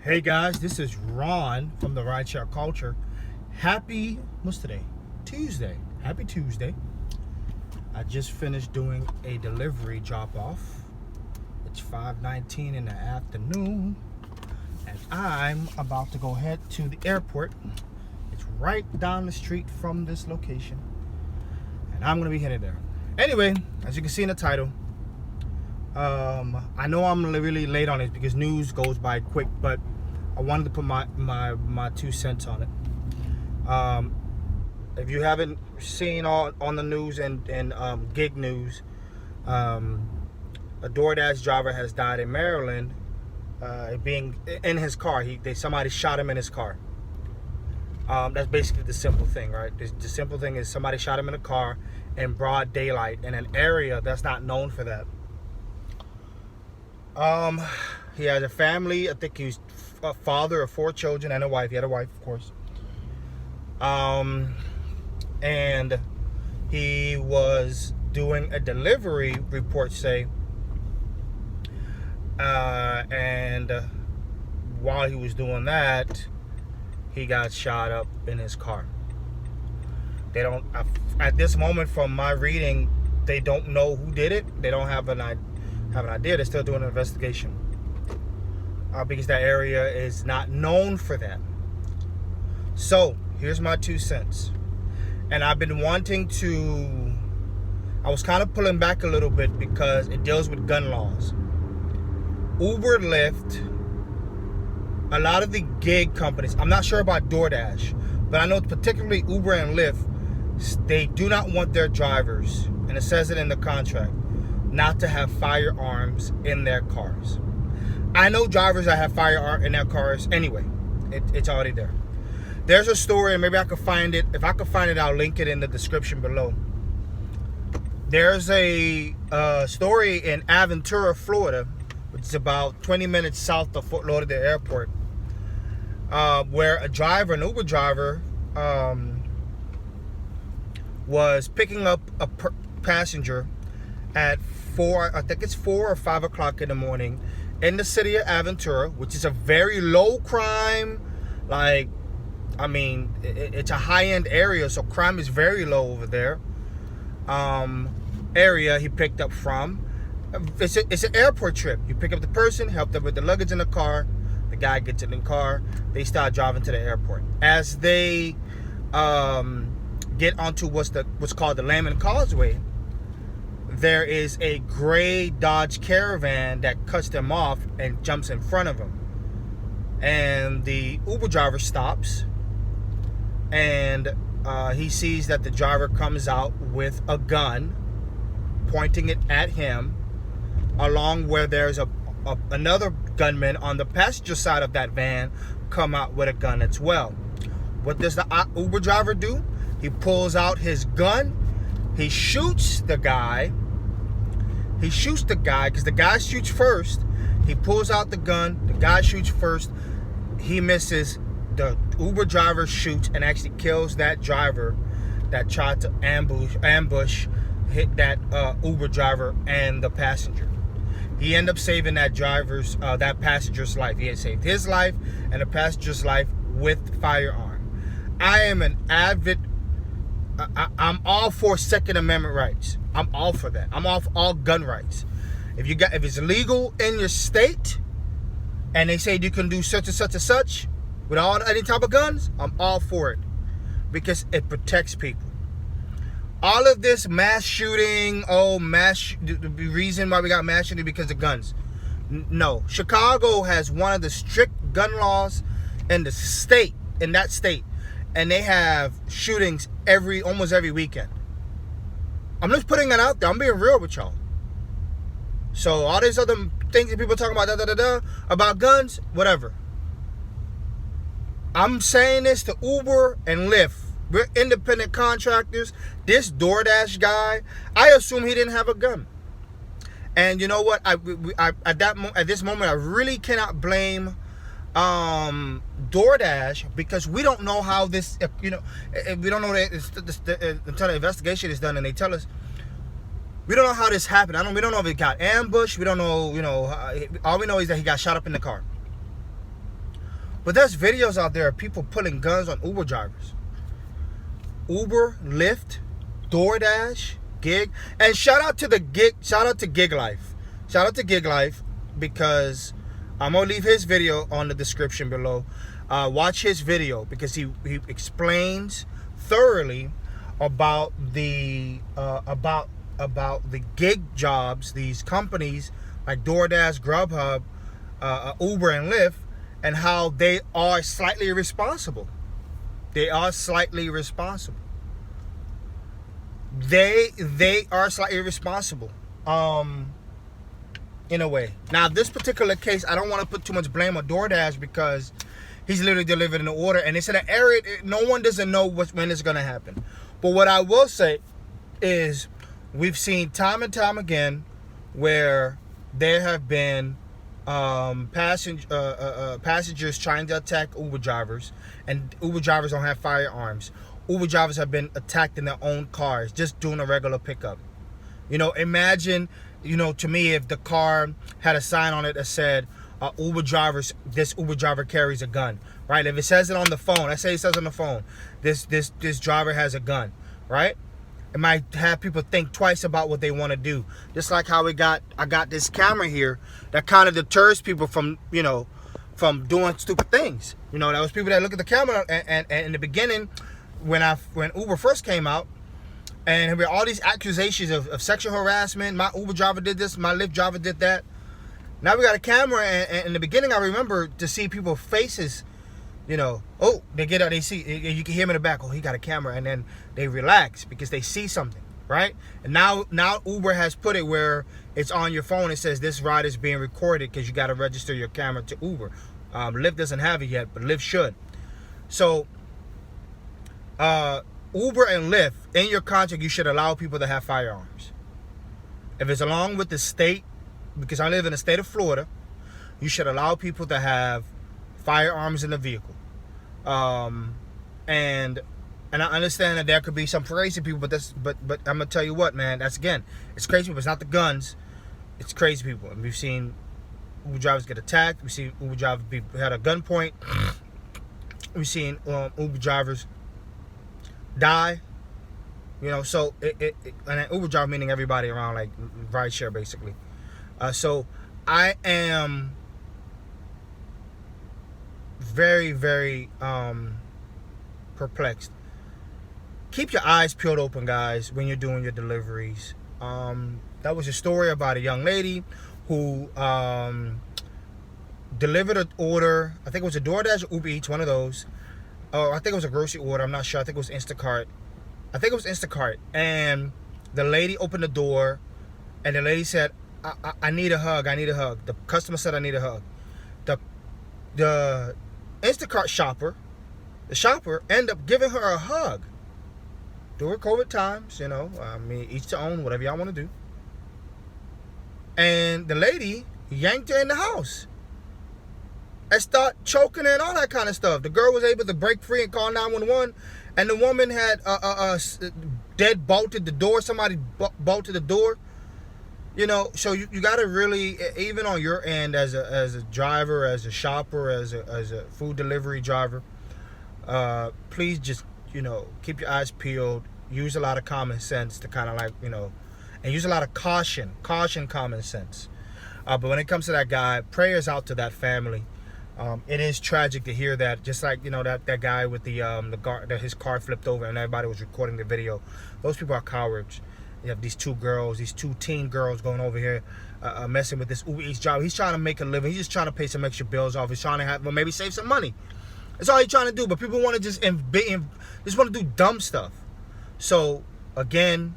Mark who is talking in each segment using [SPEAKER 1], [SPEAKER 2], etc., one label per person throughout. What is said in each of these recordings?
[SPEAKER 1] Hey guys, this is Ron from the Rideshare Culture. Happy, what's today? Tuesday. Happy Tuesday. I just finished doing a delivery drop-off. It's 5:19 in the afternoon, and I'm about to go head to the airport. It's right down the street from this location, and I'm gonna be headed there. Anyway, as you can see in the title, I know I'm really late on it because news goes by quick, but I wanted to put my 2 cents on it. If you haven't seen on the news and gig news, a DoorDash driver has died in Maryland, being in his car. Somebody shot him in his car. That's basically the simple thing, right? The simple thing is somebody shot him in a car in broad daylight in an area that's not known for that. He has a family. I think he's a father of 4 children and a wife. He had a wife, of course. And he was doing a delivery, reports say. And while he was doing that, he got shot up in his car. They don't, at this moment from my reading, they don't know who did it. They don't have an idea. They're still doing an investigation. Because that area is not known for that. So, here's my 2 cents. And I've been wanting to, I was kind of pulling back a little bit because it deals with gun laws. Uber, Lyft, a lot of the gig companies, I'm not sure about DoorDash, but I know particularly Uber and Lyft, they do not want their drivers, and it says it in the contract, not to have firearms in their cars. I know drivers that have firearms in their cars anyway. It's already there. There's a story, and maybe I could find it. If I could find it, I'll link it in the description below. There's a story in Aventura, Florida, which is about 20 minutes south of Fort Lauderdale Airport, where an Uber driver, was picking up a passenger at 4 or 5 o'clock in the morning in the city of Aventura, which is a very low crime, it's a high-end area, so crime is very low over there. Area he picked up from. It's an airport trip. You pick up the person, help them with the luggage in the car. The guy gets in the car. They start driving to the airport. As they get onto what's called the Lehman Causeway, there is a gray Dodge Caravan that cuts them off and jumps in front of them. And the Uber driver stops, and he sees that the driver comes out with a gun, pointing it at him, along where there's another gunman on the passenger side of that van come out with a gun as well. What does the Uber driver do? He pulls out his gun. He shoots the guy. Because the guy shoots first. He pulls out the gun. The guy shoots first. He misses. The Uber driver shoots and actually kills that driver that tried to ambush, hit that Uber driver and the passenger. He ended up saving that passenger's life. He had saved his life and the passenger's life with firearm. I am an avid. I'm all for Second Amendment rights. I'm all for that. I'm all for all gun rights. If it's legal in your state, and they say you can do such and such and such with any type of guns, I'm all for it because it protects people. All of this mass shooting, the reason why we got mass shooting because of guns. No, Chicago has one of the strict gun laws in that state, and they have shootings almost every weekend. I'm just putting that out there. I'm being real with y'all. So all these other things that people talking about, about guns, whatever. I'm saying this to Uber and Lyft. We're independent contractors. This DoorDash guy, I assume he didn't have a gun. And you know what? At this moment, I really cannot blame DoorDash because we don't know how this. We don't know until the investigation is done and they tell us. We don't know how this happened. We don't know if it got ambushed. We don't know. All we know is that he got shot up in the car. But there's videos out there of people pulling guns on Uber drivers. Uber, Lyft, DoorDash, Gig. And shout out to Gig Life. Shout out to Gig Life, because I'm going to leave his video on the description below. Watch his video, because he explains thoroughly about the gig jobs, these companies like DoorDash, Grubhub, Uber, and Lyft, and how they are slightly irresponsible. They are slightly irresponsible. They are slightly irresponsible. In a way. Now, this particular case, I don't want to put too much blame on DoorDash, because he's literally delivering an order, and it's in an area no one doesn't know when it's going to happen. But what I will say is, we've seen time and time again where there have been passengers trying to attack Uber drivers, and Uber drivers don't have firearms. Uber drivers have been attacked in their own cars just doing a regular pickup. Imagine, to me, if the car had a sign on it that said, this Uber driver carries a gun, right? If it says it on the phone, let's say it says on the phone, this driver has a gun, right? It might have people think twice about what they want to do. Just like how I got this camera here that kind of deters people from doing stupid things. That was people that look at the camera, and in the beginning, when Uber first came out, and there were all these accusations of sexual harassment. My Uber driver did this, my Lyft driver did that. Now we got a camera, and in the beginning, I remember to see people's faces. They get out, they see, you can hear them in the back. Oh, he got a camera, and then they relax because they see something, right? And now Uber has put it where it's on your phone. It says this ride is being recorded because you got to register your camera to Uber. Lyft doesn't have it yet, but Lyft should. So, Uber and Lyft, in your contract, you should allow people to have firearms. If it's along with the state, because I live in the state of Florida, you should allow people to have firearms in the vehicle. And I understand that there could be some crazy people, but I'm gonna tell you what, man, it's crazy people. It's not the guns, it's crazy people. And we've seen Uber drivers get attacked. We've seen Uber drivers be had a gunpoint. We've seen Uber drivers die. So and an Uber driver meaning everybody around, like rideshare basically. So I am very, very perplexed. Keep your eyes peeled open, guys, when you're doing your deliveries. That was a story about a young lady who delivered an order. I think it was a DoorDash or Uber Eats, one of those. Oh, I think it was a grocery order. I'm not sure. I think it was Instacart. And the lady opened the door, and the lady said, I need a hug. I need a hug. The customer said, I need a hug. The Instacart shopper ended up giving her a hug. During COVID times, each to own, whatever y'all want to do. And the lady yanked her in the house and start choking her and all that kind of stuff. The girl was able to break free and call 911, and the woman had dead bolted the door. Somebody bolted the door. So you got to really, even on your end as a driver, as a shopper, as a food delivery driver, please just, keep your eyes peeled. Use a lot of common sense to kind of and use a lot of caution, common sense. But when it comes to that guy, prayers out to that family. It is tragic to hear that. Just like that guy with his car flipped over and everybody was recording the video. Those people are cowards. You have these two teen girls going over here messing with this Uber Eats job. He's trying to make a living. He's just trying to pay some extra bills off. He's trying to maybe save some money. That's all he's trying to do. But people want to just want to do dumb stuff. So again,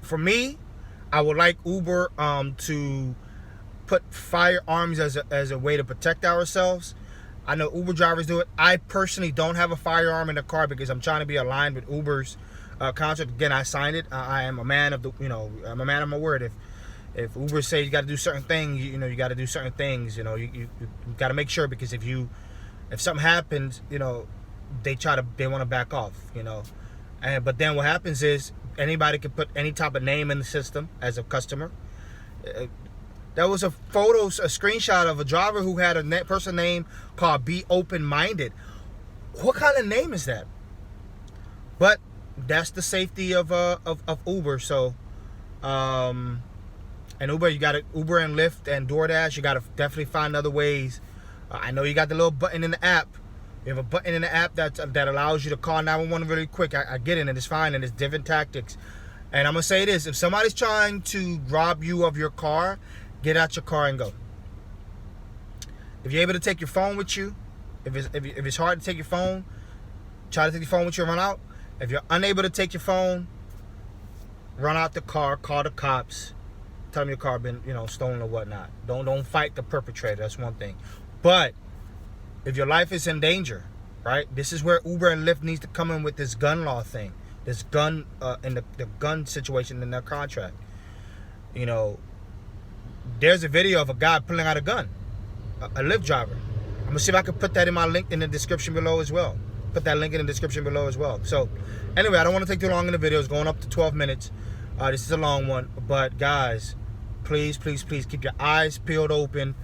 [SPEAKER 1] for me, I would like Uber to put firearms as a way to protect ourselves. I know Uber drivers do it. I personally don't have a firearm in the car because I'm trying to be aligned with Uber's contract. Again, I signed it. I am a man of I'm a man of my word. If Uber says you got to do certain things, you got to do certain things. You got to make sure, because if something happens, they want to back off. But then what happens is anybody can put any type of name in the system as a customer. There was a screenshot of a driver who had a person name called Be Open Minded. What kind of name is that? But that's the safety of Uber. So, and Uber, you got to Uber and Lyft and DoorDash. You got to definitely find other ways. I know you got the little button in the app. You have a button in the app that allows you to call 911 really quick. I get it, and it's fine, and it's different tactics. And I'm gonna say this: if somebody's trying to rob you of your car, get out your car and go. If you're able to take your phone with you, if it's hard to take your phone, try to take your phone with you and run out. If you're unable to take your phone, run out the car, call the cops, tell them your car been stolen or whatnot. Don't fight the perpetrator. That's one thing. But if your life is in danger, right? This is where Uber and Lyft needs to come in with this gun law thing, this gun and the gun situation in their contract. There's a video of a guy pulling out a gun, a Lyft driver. I'm gonna see if I can put that in my link in the description below as well. Put that link in the description below as well. So anyway, I don't want to take too long in the video. It's going up to 12 minutes. This is a long one, but guys, please keep your eyes peeled open.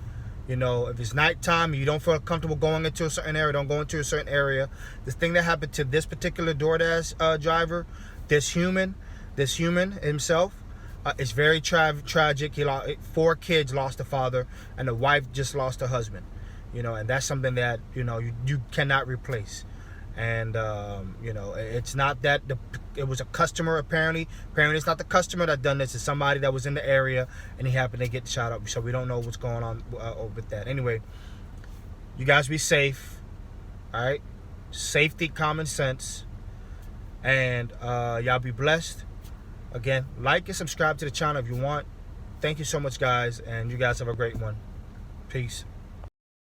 [SPEAKER 1] If it's nighttime and you don't feel comfortable going into a certain area, don't go into a certain area. This thing that happened to this particular DoorDash driver, this human himself, it's very tragic. He lost 4 kids, lost a father, and the wife just lost her husband. And that's something that you cannot replace. And it's not that it was a customer. Apparently it's not the customer that done this. It's somebody that was in the area and he happened to get shot up. So we don't know what's going on with that. Anyway, you guys be safe. All right, safety, common sense, and y'all be blessed. Again, like and subscribe to the channel if you want. Thank you so much, guys, and you guys have a great one. Peace.